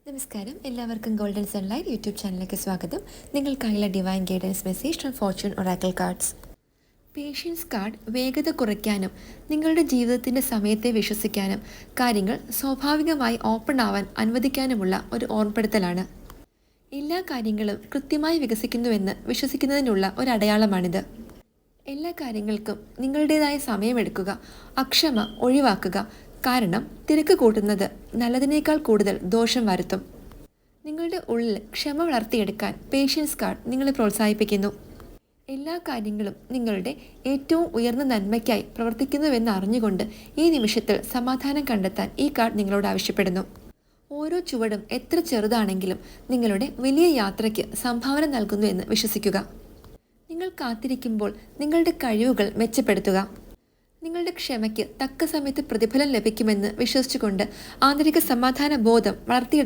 നമസ്കാരം, എല്ലാവർക്കും golden sunlight YouTube ചാനലിലേക്ക് സ്വാഗതം. നിങ്ങൾക്കായുള്ള divine guidance message from fortune oracle cards. Patience card വേഗത കുറയ്ക്കാനും നിങ്ങളുടെ ജീവിതത്തിൻ്റെ സമയത്തെ വിശ്വസിക്കാനും കാര്യങ്ങൾ സ്വാഭാവികമായി ഓപ്പൺ ആവാൻ അനുവദിക്കാനുമുള്ള ഒരു ഓർമ്മപ്പെടുത്തലാണ്. എല്ലാ കാര്യങ്ങളും കൃത്യമായി വികസിക്കുന്നുവെന്ന് വിശ്വസിക്കുന്നതിനുള്ള ഒരു അടയാളമാണിത്. എല്ലാ കാര്യങ്ങൾക്കും നിങ്ങളുടേതായ സമയമെടുക്കുക, അക്ഷമ ഒഴിവാക്കുക. കാരണം തിരക്ക് കൂട്ടുന്നത് നല്ലതിനേക്കാൾ കൂടുതൽ ദോഷം വരുത്തും. നിങ്ങളുടെ ഉള്ളിൽ ക്ഷമ വളർത്തിയെടുക്കാൻ പേഷ്യൻസ് കാർഡ് നിങ്ങളെ പ്രോത്സാഹിപ്പിക്കുന്നു. എല്ലാ കാര്യങ്ങളും നിങ്ങളുടെ ഏറ്റവും ഉയർന്ന നന്മയ്ക്കായി പ്രവർത്തിക്കുന്നുവെന്ന് അറിഞ്ഞുകൊണ്ട് ഈ നിമിഷത്തിൽ സമാധാനം കണ്ടെത്താൻ ഈ കാർഡ് നിങ്ങളോട് ആവശ്യപ്പെടുന്നു. ഓരോ ചുവടും എത്ര ചെറുതാണെങ്കിലും നിങ്ങളുടെ വലിയ യാത്രയ്ക്ക് സംഭാവന നൽകുന്നു എന്ന് വിശ്വസിക്കുക. നിങ്ങൾ കാത്തിരിക്കുമ്പോൾ നിങ്ങളുടെ കഴിവുകൾ മെച്ചപ്പെടുത്തുക. നിങ്ങളുടെ ക്ഷമയ്ക്ക് തക്ക സമയത്ത് പ്രതിഫലം ലഭിക്കുമെന്ന് വിശ്വസിച്ചുകൊണ്ട് ആന്തരിക സമാധാന ബോധം വളർത്തിയെടുക്കുക.